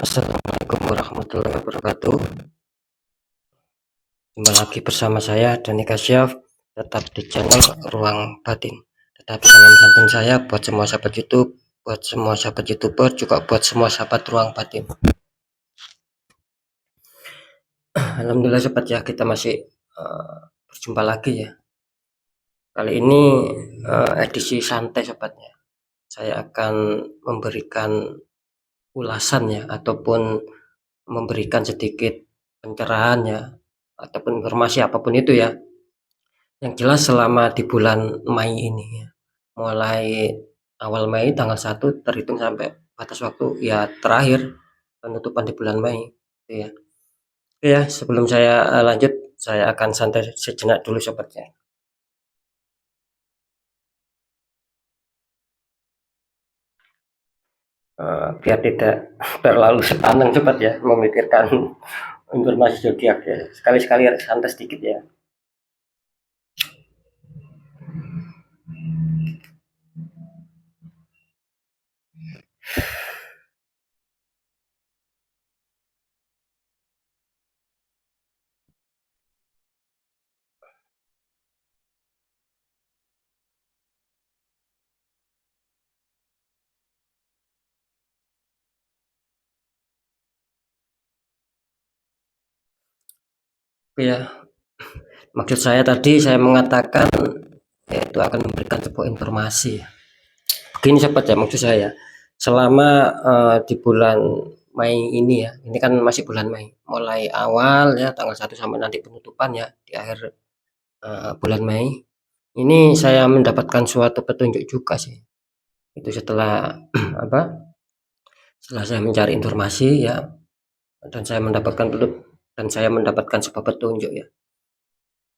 Assalamualaikum warahmatullahi wabarakatuh. Jumpa lagi bersama saya Dani Kasyaf, tetap di channel Ruang Batin. Tetap salam santun saya buat semua sahabat YouTube, buat semua sahabat YouTuber, juga buat semua sahabat Ruang Batin. Alhamdulillah sobat ya, kita masih berjumpa lagi ya. Kali ini edisi santai sobatnya. Saya akan memberikan ulasan ya, ataupun memberikan sedikit pencerahan ya, ataupun informasi apapun itu ya, yang jelas selama di bulan Mei ini ya, mulai awal Mei tanggal 1 terhitung sampai batas waktu ya terakhir penutupan di bulan Mei gitu ya. Oke ya, sebelum saya lanjut, saya akan santai sejenak dulu sobatnya. Biar tidak terlalu sepaneng sobat ya memikirkan informasi zodiak ya, sekali-sekali santai sedikit ya. Oke ya, maksud saya tadi saya mengatakan yaitu akan memberikan sebuah informasi. Begini sobat ya, maksud saya selama di bulan Mei ini ya, ini kan masih bulan Mei, mulai awal ya tanggal 1 sampai nanti penutupan ya di akhir bulan Mei ini, saya mendapatkan suatu petunjuk juga sih. Itu setelah apa, setelah saya mencari informasi ya, dan saya mendapatkan sebuah petunjuk ya.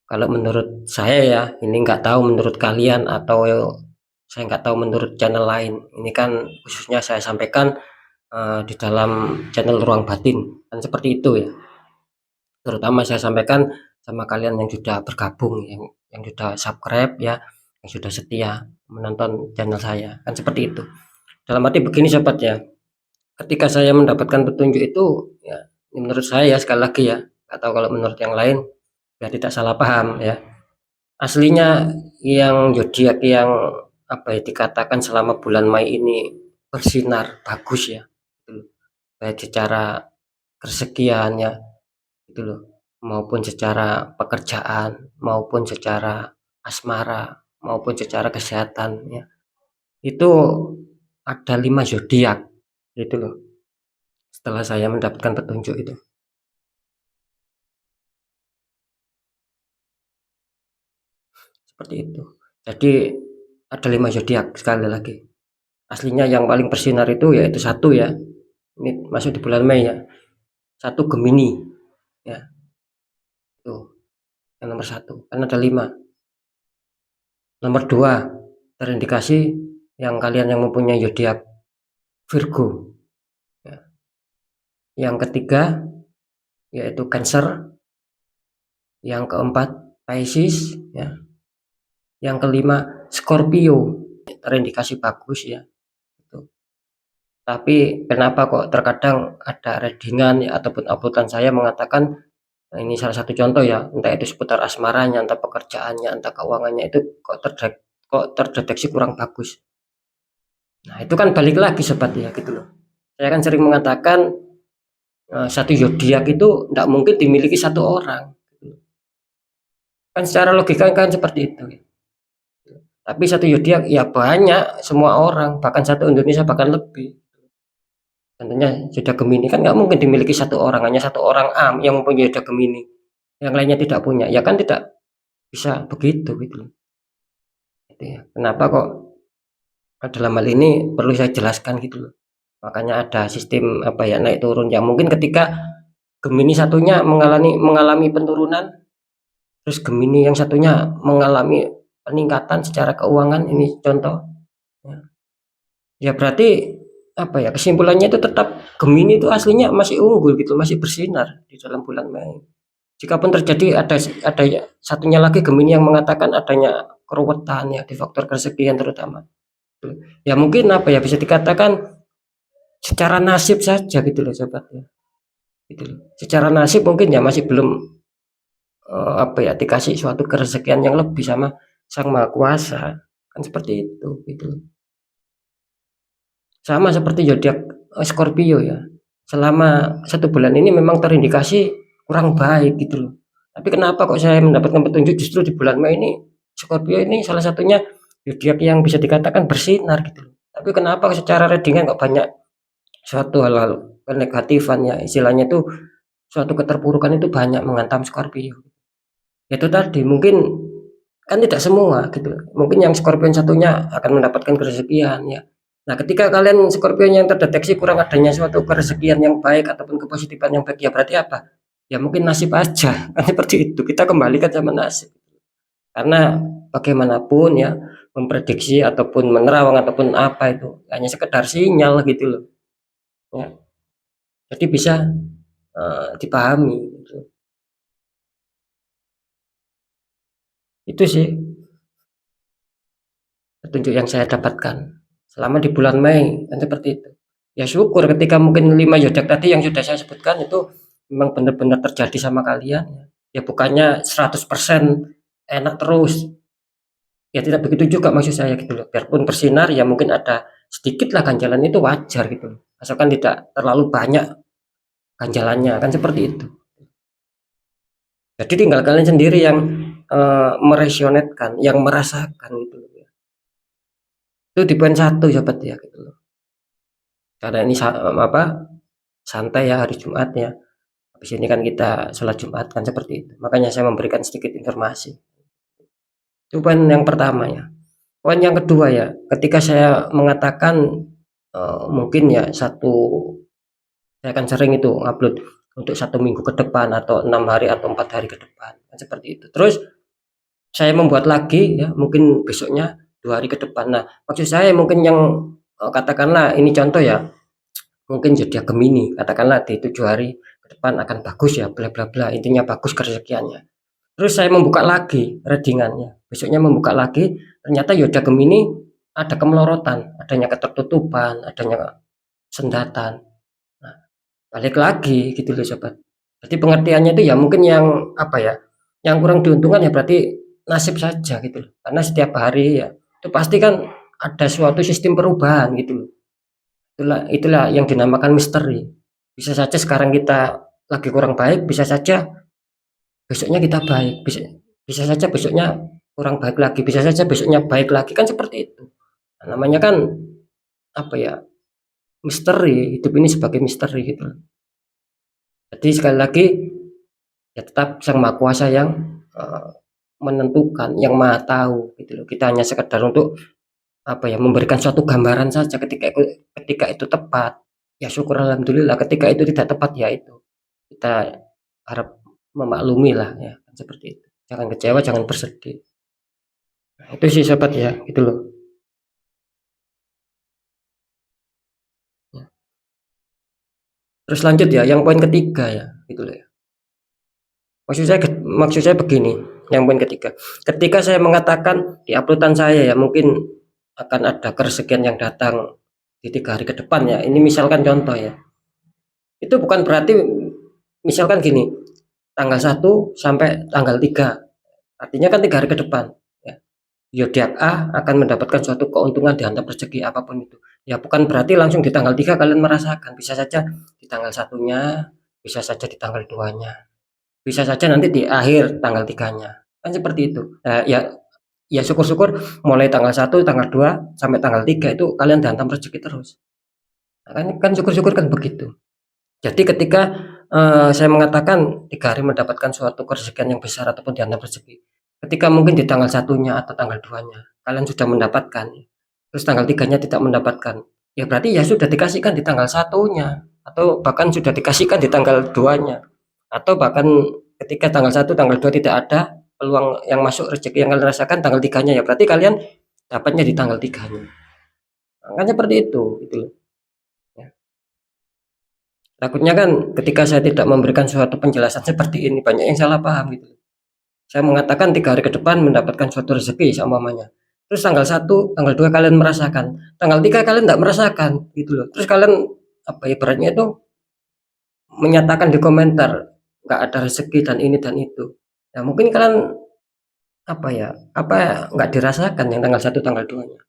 Kalau menurut saya ya, ini nggak tahu menurut kalian atau saya nggak tahu menurut channel lain. Ini kan khususnya saya sampaikan di dalam channel Ruang Batin kan seperti itu ya. Terutama saya sampaikan sama kalian yang sudah bergabung, yang sudah subscribe ya, yang sudah setia menonton channel saya kan seperti itu. Dalam arti begini sobat ya, ketika saya mendapatkan petunjuk itu ya, menurut saya sekali lagi ya, atau kalau menurut yang lain ya tidak salah paham ya, aslinya yang zodiak yang apa ya, dikatakan selama bulan Mei ini bersinar bagus ya, baik secara keresekian ya gitu loh, maupun secara pekerjaan, maupun secara asmara, maupun secara kesehatan ya, itu ada 5 zodiak gitu loh, setelah saya mendapatkan petunjuk itu. Seperti itu. Jadi ada 5 zodiak sekali lagi. Aslinya yang paling bersinar itu yaitu satu ya. Ini masuk di bulan Mei ya. Satu Gemini ya. Tuh, yang nomor satu. Kan ada 5. Nomor 2 terindikasi yang kalian yang mempunyai zodiak Virgo. Ya. Yang ketiga yaitu Cancer. Yang keempat Pisces ya. Yang kelima Scorpio, terindikasi bagus ya. Tapi kenapa kok terkadang ada readingan ya, ataupun uploadan saya mengatakan nah ini salah satu contoh ya, entah itu seputar asmaranya, entah pekerjaannya, entah keuangannya, itu kok terdeteksi kurang bagus. Nah itu kan balik lagi sobat ya gitu loh. Saya kan sering mengatakan satu zodiak itu tidak mungkin dimiliki satu orang. Kan secara logika kan seperti itu. Tapi satu zodiak ya banyak semua orang, bahkan satu Indonesia bahkan lebih. Contohnya zodiak Gemini kan nggak mungkin dimiliki satu orang, hanya satu orang yang mempunyai zodiak Gemini, yang lainnya tidak punya, ya kan tidak bisa begitu gitu. Gitu ya. Kenapa kok dalam hal ini perlu saya jelaskan gitu loh. Makanya ada sistem apa ya, naik turun yang mungkin ketika Gemini satunya mengalami penurunan, terus Gemini yang satunya mengalami peningkatan secara keuangan, ini contoh. Ya berarti apa ya, kesimpulannya itu tetap Gemini itu aslinya masih unggul gitu, masih bersinar di dalam bulan Mei. Jikapun terjadi ada satunya lagi Gemini yang mengatakan adanya keruwetan ya di faktor kesekian terutama. Ya mungkin apa ya, bisa dikatakan secara nasib saja gitu loh sobat ya, gitu loh. Secara nasib mungkin ya masih belum apa ya, dikasih suatu kerezekian yang lebih sama Sang Maha Kuasa, kan seperti itu gitu loh. Sama seperti zodiak Scorpio ya, selama 1 bulan ini memang terindikasi kurang baik gitu loh. Tapi kenapa kok saya mendapatkan petunjuk justru di bulan Mei ini Scorpio ini salah satunya zodiak yang bisa dikatakan bersinar gitu loh. Tapi kenapa secara readingan kok banyak suatu hal-hal kenegatifan ya, istilahnya itu suatu keterpurukan itu banyak menghantam Scorpio. Itu tadi mungkin kan tidak semua gitu loh. Mungkin yang Scorpion satunya akan mendapatkan kerezekian ya. Nah, ketika kalian Scorpion yang terdeteksi kurang adanya suatu kerezekian yang baik ataupun kepositifan yang baik ya berarti apa? Ya mungkin nasib aja. Kan seperti itu. Kita kembalikan sama nasib. Karena bagaimanapun ya memprediksi ataupun menerawang ataupun apa itu hanya sekedar sinyal gitu loh. Ya. Jadi bisa dipahami gitu. Itu sih petunjuk yang saya dapatkan selama di bulan Mei kan seperti itu. Ya syukur ketika mungkin 5 zodiak tadi yang sudah saya sebutkan itu memang benar-benar terjadi sama kalian ya. Ya bukannya 100% enak terus. Ya tidak begitu juga maksud saya gitu loh. Biarpun bersinar ya mungkin ada sedikit lah ganjalan itu wajar gitu loh. Asalkan tidak terlalu banyak ganjalannya kan seperti itu. Jadi tinggal kalian sendiri yang meresonetkan, yang merasakan gitu loh. Itu di poin 1 sobat ya gitu loh. Karena ini apa santai ya hari Jumat ya. Habis ini kan kita sholat Jumat kan seperti itu. Makanya saya memberikan sedikit informasi. Itu poin yang pertama ya. Poin yang kedua ya, ketika saya mengatakan mungkin ya saya akan sering itu upload untuk 1 minggu ke depan atau 6 hari atau 4 hari ke depan kan seperti itu. Terus saya membuat lagi ya mungkin besoknya 2 hari ke depan. Nah maksud saya mungkin yang katakanlah ini contoh ya, mungkin zodiak Gemini katakanlah di 7 hari ke depan akan bagus ya bla bla bla, intinya bagus kerezekiannya. Terus saya membuka lagi readingannya, besoknya membuka lagi ternyata zodiak Gemini ada kemelorotan, adanya ketertutupan, adanya sendatan. Nah, balik lagi gitu loh sobat. Jadi pengertiannya itu ya mungkin yang apa ya, yang kurang diuntungkan ya berarti nasib saja gitu loh. Karena setiap hari ya itu pasti kan ada suatu sistem perubahan gitu loh. Itulah yang dinamakan misteri. Bisa saja sekarang kita lagi kurang baik, bisa saja besoknya kita baik, bisa saja besoknya kurang baik lagi, bisa saja besoknya baik lagi kan seperti itu. Nah, namanya kan apa ya, misteri, hidup ini sebagai misteri gitu. Jadi sekali lagi ya tetap Sang Maha Kuasa yang menentukan, yang Maha tahu gitu loh. Kita hanya sekedar untuk apa ya, memberikan suatu gambaran saja ketika itu tepat. Ya syukur alhamdulillah, ketika itu tidak tepat ya itu. Kita harap memaklumi lah ya, kan seperti itu. Jangan kecewa, jangan bersedih. Nah, itu sih sobat ya, gitu loh. Ya. Terus lanjut ya, yang poin ketiga ya, gitu loh ya. Maksud saya begini, yang poin ketiga. Ketika saya mengatakan di uploadan saya ya, mungkin akan ada kerezekian yang datang di 3 hari ke depan ya. Ini misalkan contoh ya. Itu bukan berarti misalkan gini, tanggal 1 sampai tanggal 3. Artinya kan 3 hari ke depan. Ya. Zodiak A akan mendapatkan suatu keuntungan di antara rezeki apapun itu. Ya bukan berarti langsung di tanggal 3 kalian merasakan. Bisa saja di tanggal 1-nya, bisa saja di tanggal 2-nya. Bisa saja nanti di akhir tanggal 3-nya. Kan seperti itu. Ya syukur-syukur mulai tanggal 1, tanggal 2 sampai tanggal 3 itu kalian dihantam rezeki terus. Nah, kan syukur-syukur kan begitu. Jadi ketika saya mengatakan 3 hari mendapatkan suatu kerezekian yang besar ataupun dihantam rezeki. Ketika mungkin di tanggal 1-nya atau tanggal 2-nya kalian sudah mendapatkan, terus tanggal 3-nya tidak mendapatkan, ya berarti ya sudah dikasihkan di tanggal 1-nya atau bahkan sudah dikasihkan di tanggal 2-nya. Atau bahkan ketika tanggal 1, tanggal 2 tidak ada peluang yang masuk rezeki yang kalian rasakan tanggal 3-nya ya berarti kalian dapatnya di tanggal 3-nya. Kan seperti itu gitu loh. Ya. Takutnya kan ketika saya tidak memberikan suatu penjelasan seperti ini banyak yang salah paham gitu. Saya mengatakan 3 hari ke depan mendapatkan suatu rezeki seumpamanya. Terus tanggal 1, tanggal 2 kalian merasakan, tanggal 3 kalian tidak merasakan gitu loh. Terus kalian apa ibaratnya itu menyatakan di komentar nggak ada rezeki dan ini dan itu. Ya mungkin kalian apa ya, nggak dirasakan yang tanggal 1 tanggal 2-nya.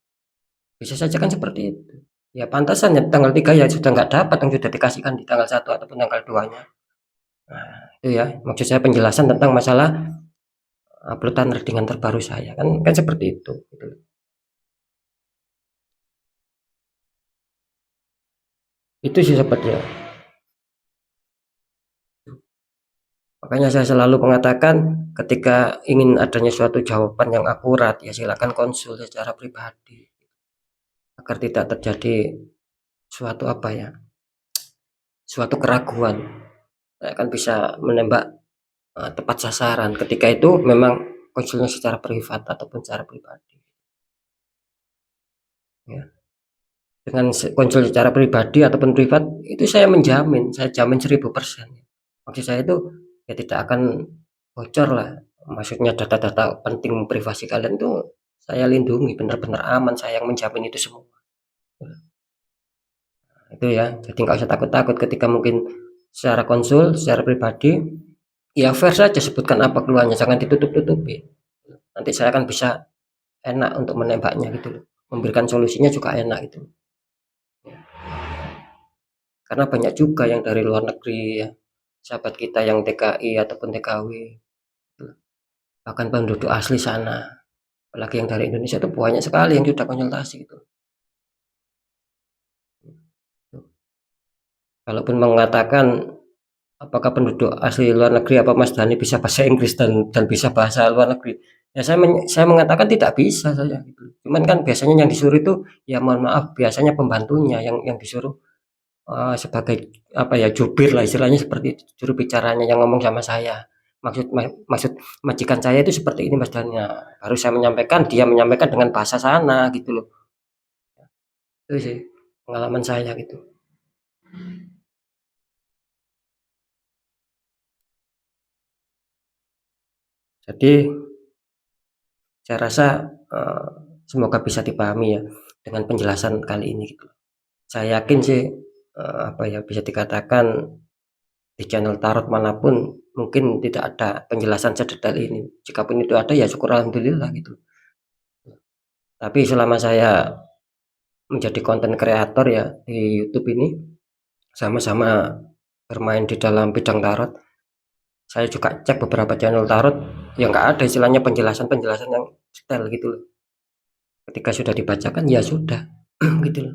Bisa saja kan seperti itu. Ya pantasan ya tanggal 3 ya sudah nggak dapat yang sudah dikasihkan di tanggal 1 ataupun tanggal 2-nya. Nah, itu ya maksud saya penjelasan tentang masalah uploadan readingan terbaru saya kan kan seperti itu gitu. Itu sih sepertinya. Makanya saya selalu mengatakan ketika ingin adanya suatu jawaban yang akurat ya silakan konsul secara pribadi agar tidak terjadi suatu apa ya, suatu keraguan. Saya akan bisa menembak tepat sasaran ketika itu memang konsulnya secara privat ataupun secara pribadi. Ya. Dengan konsul secara pribadi ataupun privat itu saya menjamin, saya jamin 1000%. Maksud saya itu ya tidak akan bocor lah. Maksudnya data-data penting privasi kalian itu saya lindungi benar-benar aman, saya yang menjamin itu semua. Itu ya, jadi nggak usah takut-takut ketika mungkin secara konsul, secara pribadi, ya fair saja sebutkan apa keluhannya, jangan ditutup-tutupi. Nanti saya akan bisa enak untuk menembaknya gitu loh. Memberikan solusinya juga enak gitu. Karena banyak juga yang dari luar negeri ya, sahabat kita yang TKI ataupun TKW, bahkan penduduk asli sana. Apalagi yang dari Indonesia itu banyak sekali yang sudah konsultasi gitu. Kalaupun mengatakan apakah penduduk asli luar negeri apa Mas Dhani bisa bahasa Inggris dan bisa bahasa luar negeri, ya saya mengatakan tidak bisa saya gitu. Cuman kan biasanya yang disuruh itu ya mohon maaf biasanya pembantunya yang disuruh sebagai apa ya jubir lah istilahnya seperti itu, juru bicaranya yang ngomong sama saya. Maksud majikan saya itu seperti ini Mas Dhani. Harus saya menyampaikan, dia menyampaikan dengan bahasa sana gitu loh. Itu sih pengalaman saya gitu. Jadi saya rasa semoga bisa dipahami ya dengan penjelasan kali ini gitu. Saya yakin sih apa ya bisa dikatakan di channel tarot manapun mungkin tidak ada penjelasan sedetail ini. Jikapun itu ada ya syukur alhamdulillah gitu. Tapi selama saya menjadi konten kreator ya di YouTube ini sama-sama bermain di dalam bidang tarot, saya juga cek beberapa channel tarot yang nggak ada istilahnya penjelasan-penjelasan yang detail gitu loh. Ketika sudah dibacakan ya sudah gitu loh.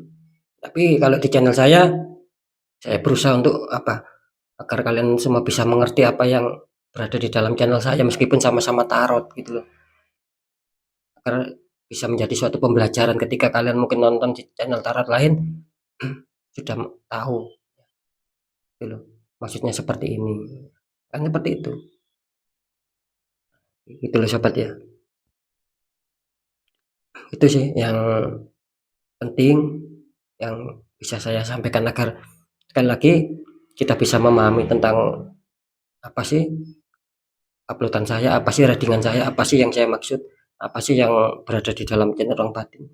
Tapi kalau di channel saya berusaha untuk apa agar kalian semua bisa mengerti apa yang berada di dalam channel saya meskipun sama-sama tarot gitu loh. Agar bisa menjadi suatu pembelajaran ketika kalian mungkin nonton di channel tarot lain sudah tahu gitu loh. Maksudnya seperti ini. Kan seperti itu. Gitu loh sobat ya. Itu sih yang penting yang bisa saya sampaikan agar sekali lagi kita bisa memahami tentang apa sih uploadan saya, apa sih readingan saya, apa sih yang saya maksud, apa sih yang berada di dalam channel ruang batin.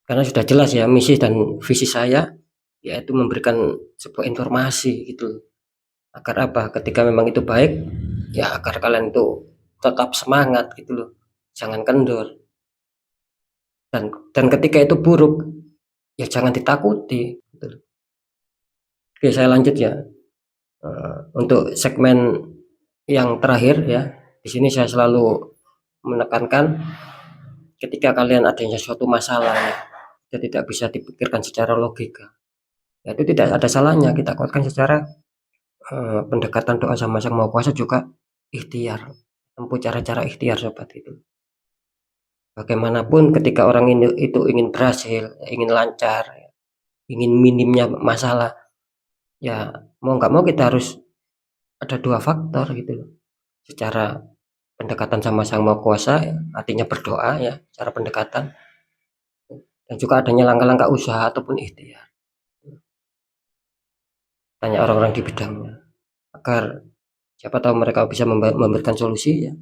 Karena sudah jelas ya misi dan visi saya yaitu memberikan sebuah informasi gitu. Agar apa? Ketika memang itu baik, ya agar kalian itu tetap semangat gitu loh. Jangan kendor. Dan ketika itu buruk, ya jangan ditakuti gitu loh. Oke, saya lanjut ya. Untuk segmen yang terakhir ya, di sini saya selalu menekankan ketika kalian adanya suatu masalah ya, tidak bisa dipikirkan secara logika. Ya, itu tidak ada salahnya kita kuatkan secara pendekatan doa sama Sang Maha Kuasa juga ikhtiar. Tempuh cara-cara ikhtiar sobat itu. Bagaimanapun ketika orang ini itu ingin berhasil, ingin lancar, ingin minimnya masalah, ya mau nggak mau kita harus ada dua faktor gitu loh. Secara pendekatan sama Sang Maha Kuasa, ya, artinya berdoa ya, cara pendekatan, dan juga adanya langkah-langkah usaha ataupun ikhtiar. Tanya orang-orang di bidangnya, agar siapa tahu mereka bisa memberikan solusi ya.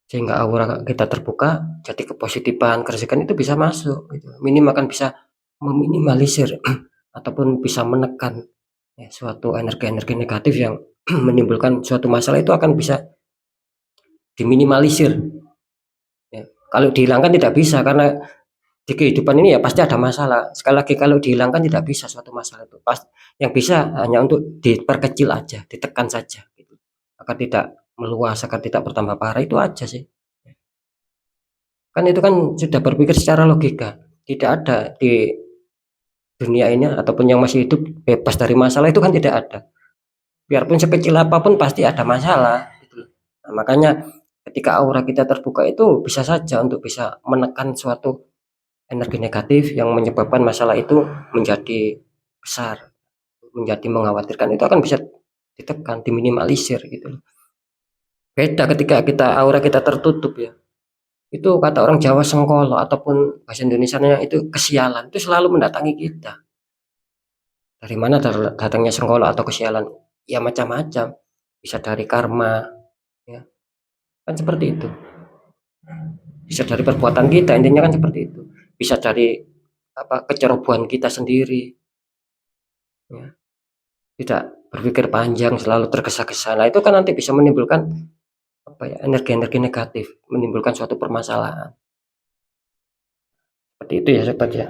Sehingga aura kita terbuka, jadi kepositifan, kerezekan itu bisa masuk gitu. Minimal kan bisa meminimalisir ataupun bisa menekan ya, suatu energi-energi negatif yang menimbulkan suatu masalah itu akan bisa diminimalisir ya. Kalau dihilangkan tidak bisa karena di kehidupan ini ya pasti ada masalah. Sekali lagi kalau dihilangkan tidak bisa suatu masalah itu. Yang bisa hanya untuk diperkecil aja, ditekan saja gitu. Agar tidak meluas, agar tidak bertambah parah itu aja sih. Kan itu kan sudah berpikir secara logika. Tidak ada di dunia ini ataupun yang masih hidup bebas dari masalah itu kan tidak ada. Biarpun sekecil apapun pasti ada masalah gitu. Nah, makanya ketika aura kita terbuka itu bisa saja untuk bisa menekan suatu energi negatif yang menyebabkan masalah itu menjadi besar, menjadi mengkhawatirkan itu akan bisa ditekan, diminimalisir gitu. Beda ketika aura kita tertutup ya. Itu kata orang Jawa sengkolo ataupun bahasa Indonesianya itu kesialan itu selalu mendatangi kita. Dari mana datangnya sengkolo atau kesialan? Ya macam-macam. Bisa dari karma, ya. Kan seperti itu. Bisa dari perbuatan kita, intinya kan seperti itu. Bisa dari kecerobohan kita sendiri. Ya. Tidak berpikir panjang, selalu tergesa-gesa. Nah, itu kan nanti bisa menimbulkan energi-energi negatif, menimbulkan suatu permasalahan. Seperti itu ya sobat ya.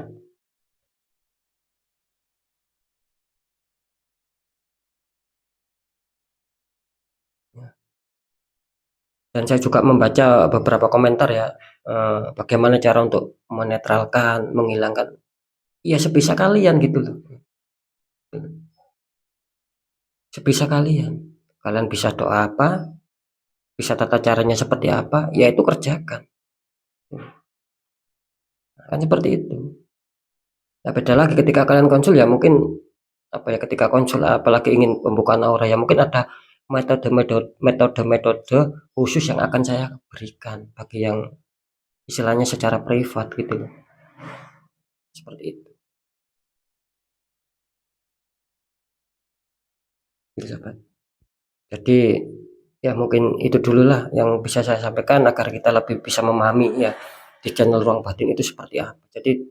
Dan saya juga membaca beberapa komentar ya, bagaimana cara untuk menetralkan, menghilangkan. Ya sebisa kalian gitu loh. Sebisa kalian. Kalian bisa doa apa, bisa tata caranya seperti apa, ya itu kerjakan. Kan seperti itu. Ya beda lagi ketika kalian konsul ya mungkin ketika konsul apalagi ingin pembukaan aura ya mungkin ada metode-metode khusus yang akan saya berikan bagi yang istilahnya secara privat gitu loh. Seperti itu. Gitu, sahabat. Jadi ya mungkin itu dulu lah yang bisa saya sampaikan agar kita lebih bisa memahami ya di channel Ruang Batin itu seperti apa. Jadi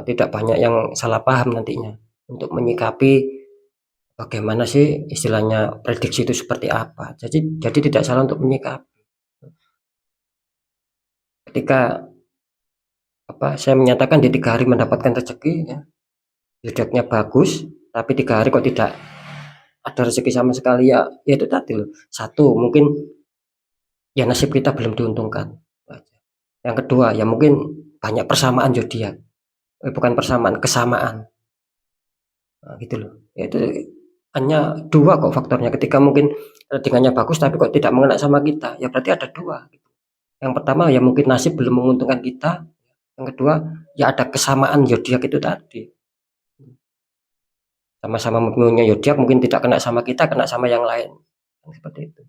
tidak banyak yang salah paham nantinya untuk menyikapi bagaimana sih istilahnya prediksi itu seperti apa. Jadi tidak salah untuk menyikapi. Ketika saya menyatakan di 3 hari mendapatkan rezeki ya, zodiaknya bagus, tapi 3 hari kok tidak ada rezeki sama sekali ya itu tadi loh. Satu mungkin ya nasib kita belum diuntungkan. Yang kedua ya mungkin banyak persamaan zodiak. Bukan persamaan, kesamaan. Nah, gitu loh. Ya itu hanya 2 kok faktornya. Ketika mungkin ratingannya bagus tapi kok tidak mengena sama kita, ya berarti ada 2 gitu. Yang pertama ya mungkin nasib belum menguntungkan kita. Yang kedua ya ada kesamaan zodiak itu tadi. Sama-sama mempunyai zodiak mungkin tidak kena sama kita, kena sama yang lain. Seperti itu.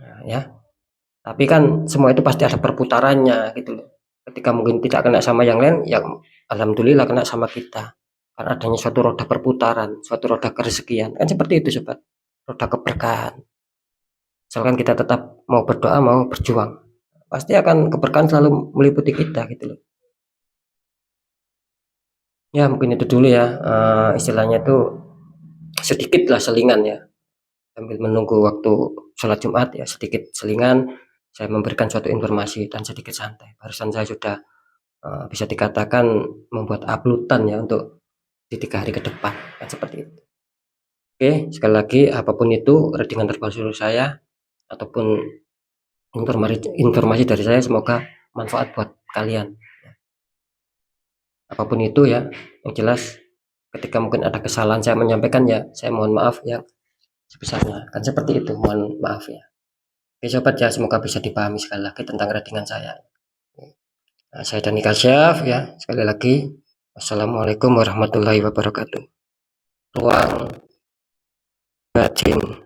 Nah, ya. Tapi kan semua itu pasti ada perputarannya gitu loh. Ketika mungkin tidak kena sama yang lain, ya alhamdulillah kena sama kita. Karena adanya suatu roda perputaran, suatu roda kerezekian. Kan seperti itu sobat. Roda keberkahan. Misalkan kita tetap mau berdoa, mau berjuang, pasti akan keberkahan selalu meliputi kita gitu loh. Ya mungkin itu dulu ya, istilahnya itu sedikit lah selingan ya. Sambil menunggu waktu sholat Jumat ya sedikit selingan saya memberikan suatu informasi dan sedikit santai. Barusan saya sudah bisa dikatakan membuat uploadan ya untuk di 3 hari ke depan kan seperti itu. Oke, sekali lagi apapun itu readingan terpalsu saya ataupun informasi dari saya semoga manfaat buat kalian. Apapun itu ya, yang jelas ketika mungkin ada kesalahan saya menyampaikan ya saya mohon maaf ya sebesarnya. Kan seperti itu, mohon maaf ya. Oke sobat ya, semoga bisa dipahami sekali lagi tentang readingan saya. Nah, saya Dani Kasyaf ya, sekali lagi. Wassalamualaikum warahmatullahi wabarakatuh. Ruang Batin.